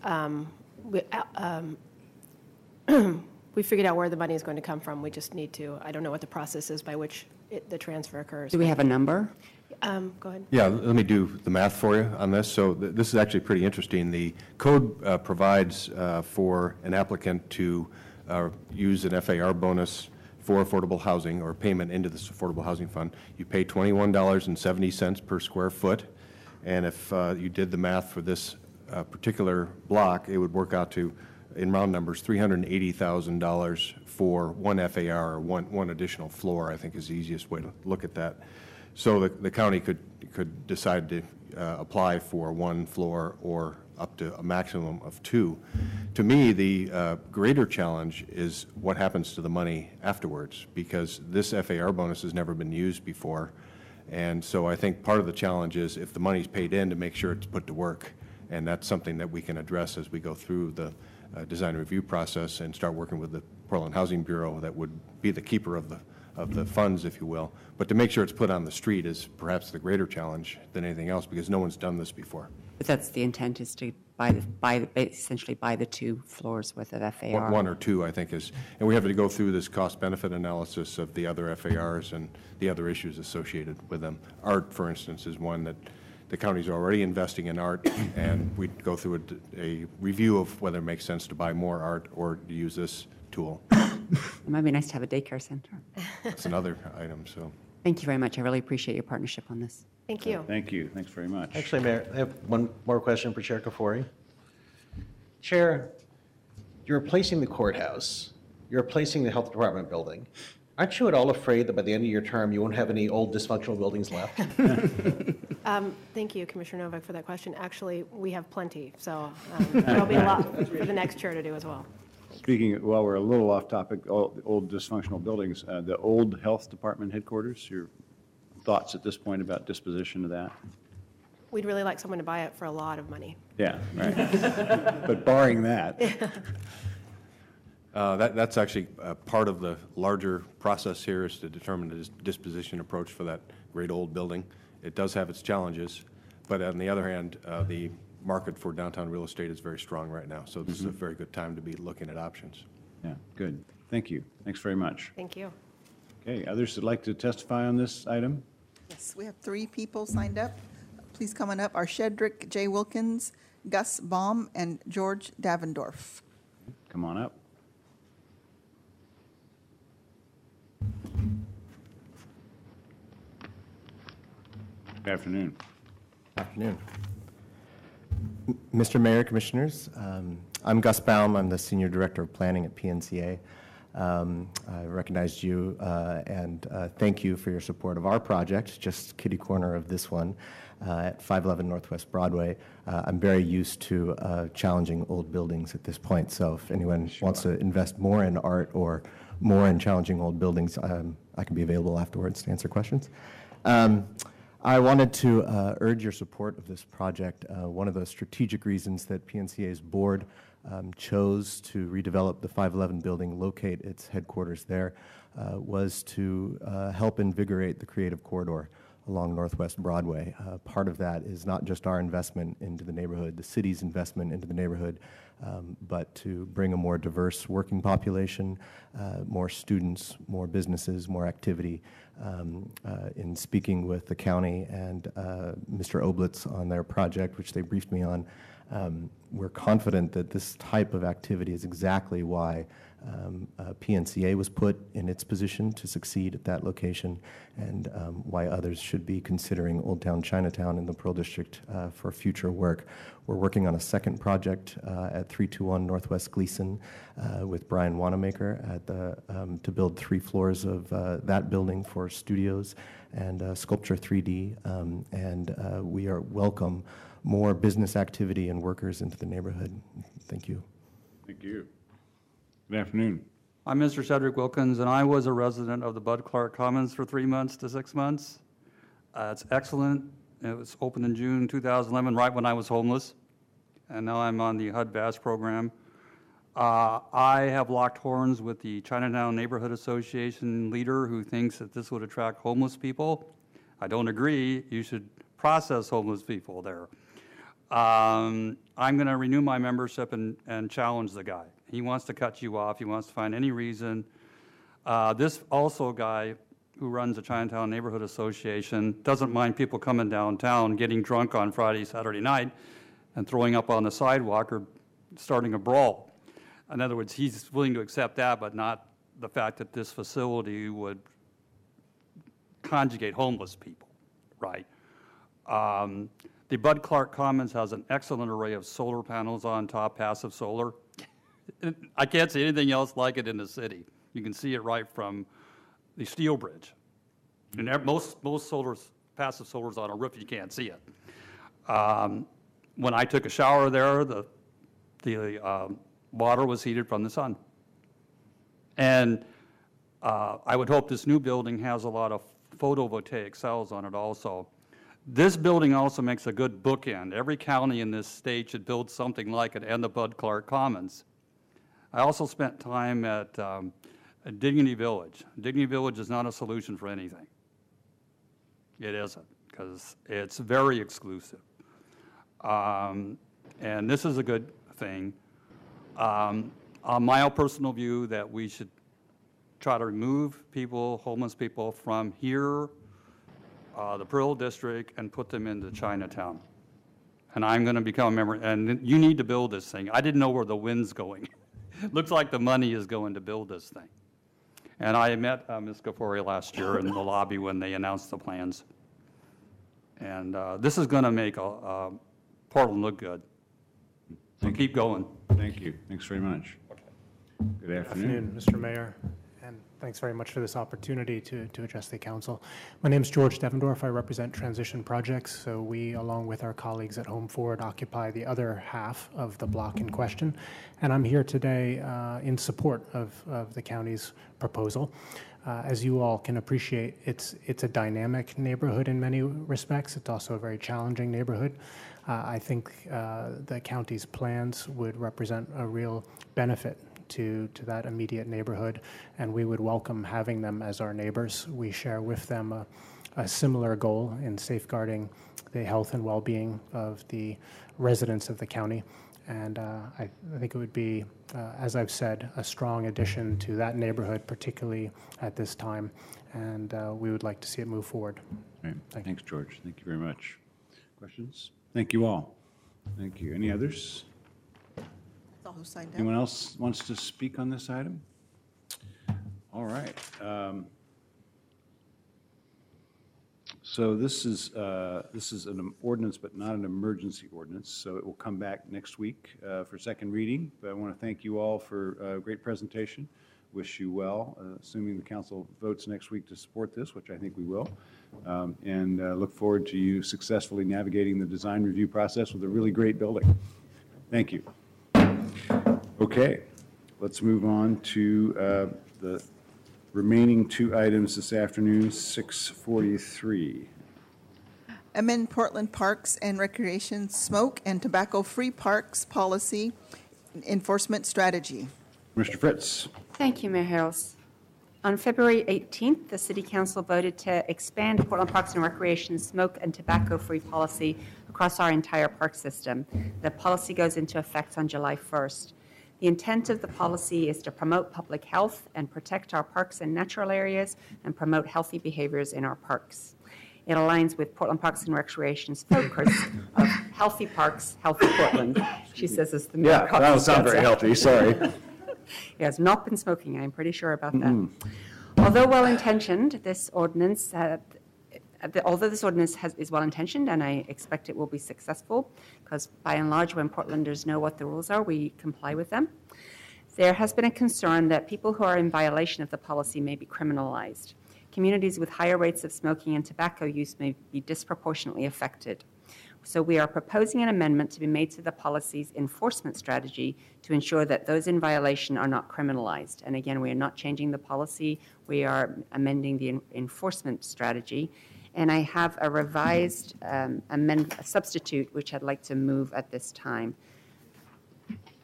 We figured out where the money is going to come from. We just need to, I don't know what the process is by which the transfer occurs. Do we have a number? Go ahead. Yeah, let me do the math for you on this. So this is actually pretty interesting. The code provides for an applicant to use an FAR bonus for affordable housing or payment into this affordable housing fund. You pay $21.70 per square foot. And if you did the math for this particular block, it would work out to, in round numbers, $380,000 for one FAR or one additional floor, I think is the easiest way to look at that. So the county could decide to apply for one floor or up to a maximum of two. To me, the greater challenge is what happens to the money afterwards, because this FAR bonus has never been used before. And so I think part of the challenge is if the money's paid in, to make sure it's put to work. And that's something that we can address as we go through the design review process and start working with the Portland Housing Bureau that would be the keeper of the funds, if you will. But to make sure it's put on the street is perhaps the greater challenge than anything else, because no one's done this before. But that's the intent, is to essentially buy the 2 floors worth of FAR. One or two, I think, is, and we have to go through this cost-benefit analysis of the other FARs and the other issues associated with them. Art, for instance, is one that the county's already investing in art, and we'd go through a review of whether it makes sense to buy more art or to use this tool. It might be nice to have a daycare center. That's another item, so. Thank you very much. I really appreciate your partnership on this. Thank you. Thank you. Thanks very much. Actually, Mayor, I have one more question for Chair Kafori. Chair, you're replacing the courthouse. You're replacing the health department building. Aren't you at all afraid that by the end of your term, you won't have any old dysfunctional buildings left? Thank you, Commissioner Novak, for that question. Actually, we have plenty, so there'll be a lot for the next chair to do as well. Speaking, while we're a little off topic, old dysfunctional buildings, the old health department headquarters, your thoughts at this point about disposition of that? We'd really like someone to buy it for a lot of money. Yeah, right. But barring that. That's actually part of the larger process here, is to determine the disposition approach for that great old building. It does have its challenges, but on the other hand, the market for downtown real estate is very strong right now, so this is a very good time to be looking at options. Yeah, good. Thank you. Thanks very much. Thank you. Okay, others would like to testify on this item? Yes, we have 3 people signed up. Please come on up. Are Shedrick J. Wilkins, Gus Baum, and George Davendorf. Come on up. Good afternoon. Afternoon. Mr. Mayor, Commissioners, I'm Gus Baum. I'm the Senior Director of Planning at PNCA. I recognized you and thank you for your support of our project, just kitty corner of this one at 511 Northwest Broadway. I'm very used to challenging old buildings at this point, so if anyone wants to invest more in art or more in challenging old buildings, I can be available afterwards to answer questions. I wanted to urge your support of this project. One of the strategic reasons that PNCA's board chose to redevelop the 511 building, locate its headquarters there, was to help invigorate the creative corridor along Northwest Broadway. Part of that is not just our investment into the neighborhood, the city's investment into the neighborhood, but to bring a more diverse working population, more students, more businesses, more activity. In speaking with the county and Mr. Oblitz on their project, which they briefed me on, we're confident that this type of activity is exactly why PNCA was put in its position to succeed at that location, and why others should be considering Old Town Chinatown in the Pearl District for future work. We're working on a second project at 321 Northwest Gleason with Brian Wanamaker at to build 3 floors of that building for studios and Sculpture 3D, and we are welcome more business activity and workers into the neighborhood. Thank you. Thank you. Good afternoon. I'm Mr. Cedric Wilkins, and I was a resident of the Bud Clark Commons for 3 months to 6 months. It's excellent. It was opened in June 2011, right when I was homeless, and now I'm on the HUD-VAST program. I have locked horns with the Chinatown Neighborhood Association leader who thinks that this would attract homeless people. I don't agree. You should process homeless people there. I'm going to renew my membership and challenge the guy. He wants to cut you off. He wants to find any reason. This also guy who runs the Chinatown Neighborhood Association doesn't mind people coming downtown, getting drunk on Friday, Saturday night, and throwing up on the sidewalk or starting a brawl. In other words, he's willing to accept that, but not the fact that this facility would conjugate homeless people, right? The Bud Clark Commons has an excellent array of solar panels on top, passive solar. I can't see anything else like it in the city. You can see it right from the Steel Bridge. And most solars, passive solar's on a roof, you can't see it. When I took a shower there, the water was heated from the sun. And I would hope this new building has a lot of photovoltaic cells on it also. This building also makes a good bookend. Every county in this state should build something like it, and the Bud Clark Commons. I also spent time at Dignity Village. Dignity Village is not a solution for anything. It isn't, because it's very exclusive. And this is a good thing. On my personal view, that we should try to remove people, homeless people, from here, the Pearl District, and put them into Chinatown. And I'm going to become a member, and you need to build this thing. I didn't know where the wind's going. Looks like the money is going to build this thing. And I met Ms. Gafori last year in the lobby when they announced the plans. And this is going to make Portland look good. So keep going. Thank you. Thanks very much. Good afternoon. Mr. Mayor, and thanks very much for this opportunity to address the council. My name is George Devendorf. I represent Transition Projects, so we, along with our colleagues at Home Forward, occupy the other half of the block in question. And I'm here today in support of the county's proposal. As you all can appreciate, it's a dynamic neighborhood in many respects. It's also a very challenging neighborhood. I think the county's plans would represent a real benefit to that immediate neighborhood, and we would welcome having them as our neighbors. We share with them a similar goal in safeguarding the health and well-being of the residents of the county. And I think it would be, as I've said, a strong addition to that neighborhood, particularly at this time, and we would like to see it move forward. Right. Thanks, George. Thank you very much. Questions? Thank you all. Thank you. Any others? That's all who signed up. Anyone else wants to speak on this item? All right. So this is an ordinance, but not an emergency ordinance. So it will come back next week for second reading. But I want to thank you all for a great presentation. Wish you well, assuming the council votes next week to support this, which I think we will. And look forward to you successfully navigating the design review process with a really great building. Thank you. Okay, let's move on to the remaining two items this afternoon, 643. Amend Portland Parks and Recreation Smoke and Tobacco-Free Parks Policy Enforcement Strategy. Mr. Fritz. Thank you, Mayor Harrells. On February 18th, the City Council voted to expand Portland Parks and Recreation smoke and tobacco-free policy across our entire park system. The policy goes into effect on July 1st. The intent of the policy is to promote public health and protect our parks and natural areas and promote healthy behaviors in our parks. It aligns with Portland Parks and Recreation's focus of healthy parks, healthy Portland. She says it's the Yeah, that doesn't sound very healthy, sorry. He has not been smoking, I'm pretty sure about that. Although well-intentioned, this ordinance, is well-intentioned, and I expect it will be successful, because by and large, when Portlanders know what the rules are, we comply with them. There has been a concern that people who are in violation of the policy may be criminalized. Communities with higher rates of smoking and tobacco use may be disproportionately affected. So we are proposing an amendment to be made to the policy's enforcement strategy to ensure that those in violation are not criminalized. And again, we are not changing the policy, we are amending the enforcement strategy. And I have a revised a substitute, which I'd like to move at this time.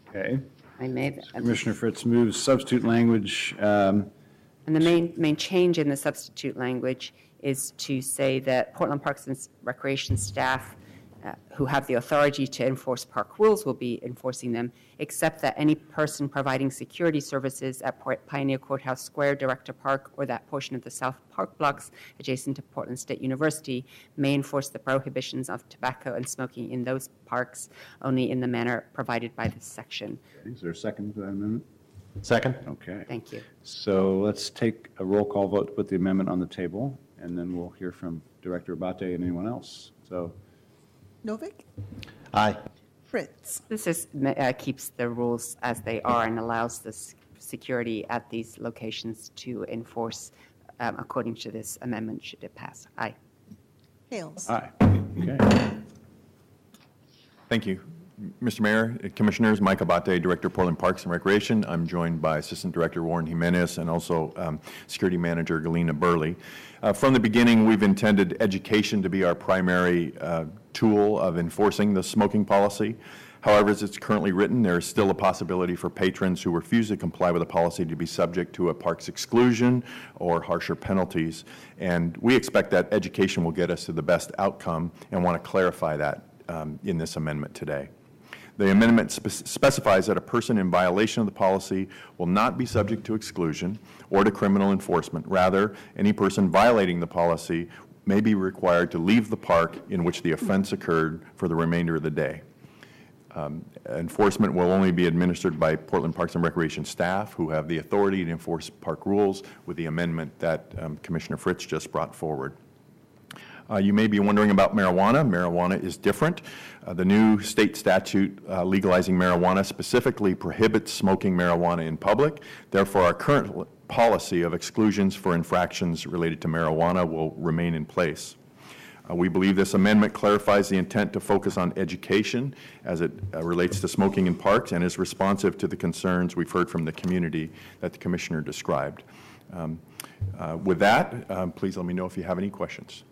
Okay. I made. Commissioner Fritz moves substitute language. And the main change in the substitute language is to say that Portland Parks and Recreation staff who have the authority to enforce park rules will be enforcing them, except that any person providing security services at Pioneer Courthouse Square, Director Park, or that portion of the South Park blocks adjacent to Portland State University may enforce the prohibitions of tobacco and smoking in those parks only in the manner provided by this section. Is there a second to that amendment? Second. Okay. Thank you. So let's take a roll call vote to put the amendment on the table, and then we'll hear from Director Abate and anyone else. So. Novick? Aye. Fritz? This is, keeps the rules as they are and allows the security at these locations to enforce according to this amendment should it pass. Aye. Hales? Aye. Okay. Thank you. Mr. Mayor, Commissioners, Mike Abate, Director, Portland Parks and Recreation. I'm joined by Assistant Director Warren Jimenez and also Security Manager Galena Burley. From the beginning, we've intended education to be our primary tool of enforcing the smoking policy. However, as it's currently written, there is still a possibility for patrons who refuse to comply with the policy to be subject to a park's exclusion or harsher penalties. And we expect that education will get us to the best outcome and want to clarify that in this amendment today. The amendment specifies that a person in violation of the policy will not be subject to exclusion or to criminal enforcement. Rather, any person violating the policy may be required to leave the park in which the offense occurred for the remainder of the day. Enforcement will only be administered by Portland Parks and Recreation staff who have the authority to enforce park rules with the amendment that Commissioner Fritz just brought forward. You may be wondering about marijuana. Marijuana is different. The new state statute legalizing marijuana specifically prohibits smoking marijuana in public. Therefore, our current policy of exclusions for infractions related to marijuana will remain in place. We believe this amendment clarifies the intent to focus on education as it relates to smoking in parks and is responsive to the concerns we've heard from the community that the Commissioner described. With that, please let me know if you have any questions.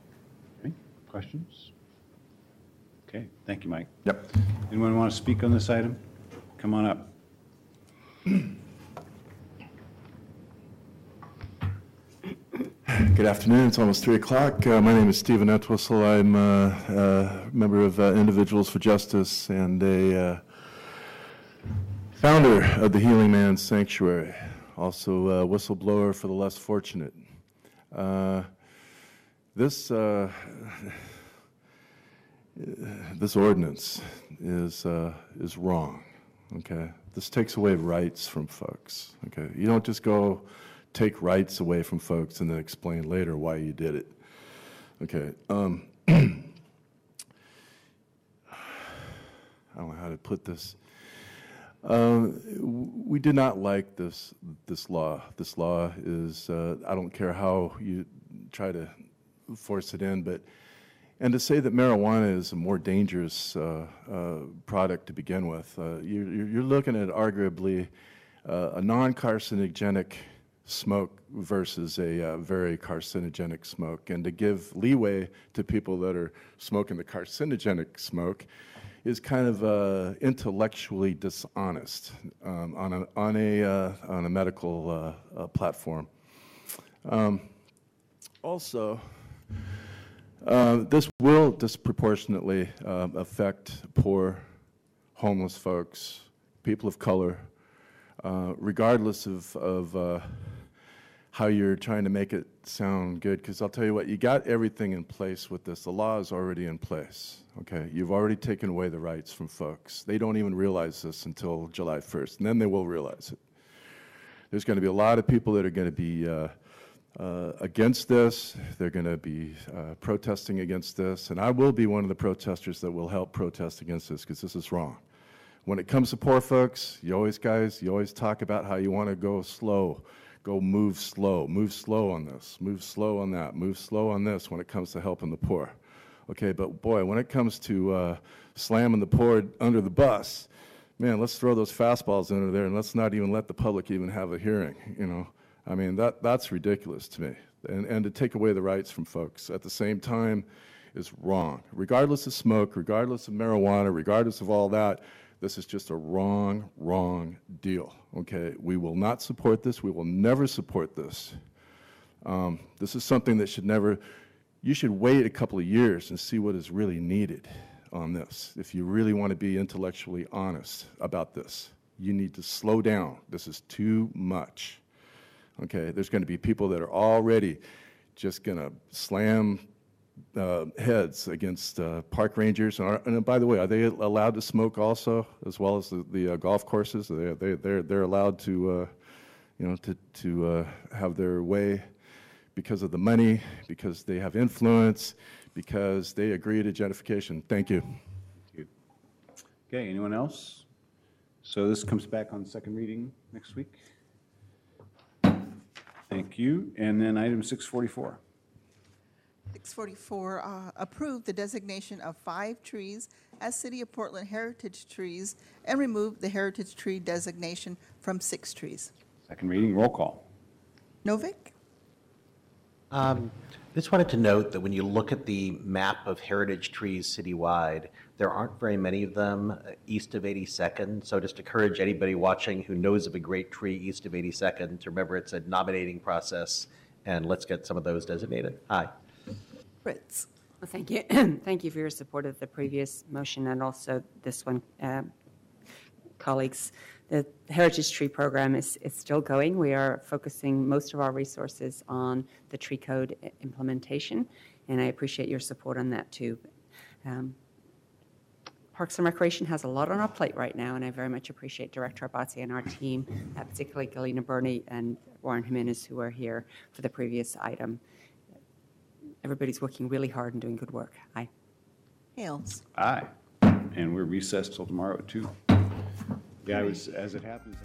Questions? Okay, thank you, Mike. Yep. Anyone want to speak on this item? Come on up. Good afternoon. It's almost 3 o'clock. My name is Stephen Entwistle. I'm a member of Individuals for Justice and a founder of the Healing Man Sanctuary, also a whistleblower for the less fortunate. This ordinance is wrong. Okay, this takes away rights from folks. Okay, you don't just go take rights away from folks and then explain later why you did it. Okay, I don't know how to put this. We did not like this law. This law is I don't care how you try to force it in, and to say that marijuana is a more dangerous product to begin with, you're looking at arguably a non-carcinogenic smoke versus a very carcinogenic smoke, and to give leeway to people that are smoking the carcinogenic smoke is kind of intellectually dishonest on a medical platform. Also, this will disproportionately affect poor, homeless folks, people of color, regardless of how you're trying to make it sound good. Because I'll tell you what, you got everything in place with this. The law is already in place. Okay, you've already taken away the rights from folks. They don't even realize this until July 1st, and then they will realize it. There's going to be a lot of people that are going to be against this. They're going to be protesting against this, and I will be one of the protesters that will help protest against this because this is wrong. When it comes to poor folks, you always talk about how you want to go slow, move slow on this, move slow on that, move slow on this when it comes to helping the poor. Okay, but boy, when it comes to slamming the poor under the bus, man, let's throw those fastballs under there and let's not even let the public even have a hearing, you know. I mean, that's ridiculous to me. And to take away the rights from folks at the same time is wrong. Regardless of smoke, regardless of marijuana, regardless of all that, this is just a wrong deal, okay? We will not support this. We will never support this. This is something that should never, you should wait a couple of years and see what is really needed on this. If you really want to be intellectually honest about this, you need to slow down. This is too much, okay? There's going to be people that are already just going to slam heads against park rangers. And by the way, are they allowed to smoke also, as well as the golf courses? They're allowed to, you know, to have their way because of the money, because they have influence, because they agree to gentrification. Thank you. Thank you. Okay, anyone else? So this comes back on second reading next week. Thank you. And then item 644. 644, approve the designation of 5 trees as City of Portland heritage trees and remove the heritage tree designation from 6 trees. Second reading, roll call. Novick? Just wanted to note that when you look at the map of heritage trees citywide, there aren't very many of them east of 82nd. So just encourage anybody watching who knows of a great tree east of 82nd to remember it's a nominating process, and let's get some of those designated. Aye. Fritz? Well, thank you. Thank you for your support of the previous motion and also this one, colleagues. The Heritage Tree Program is still going. We are focusing most of our resources on the tree code implementation, and I appreciate your support on that too. Parks and Recreation has a lot on our plate right now, and I very much appreciate Director Abate and our team, particularly Galina Burney and Warren Jimenez, who are here for the previous item. Everybody's working really hard and doing good work. Aye. Hales? Aye. And we're recessed till tomorrow at 2. Yeah, as it happens,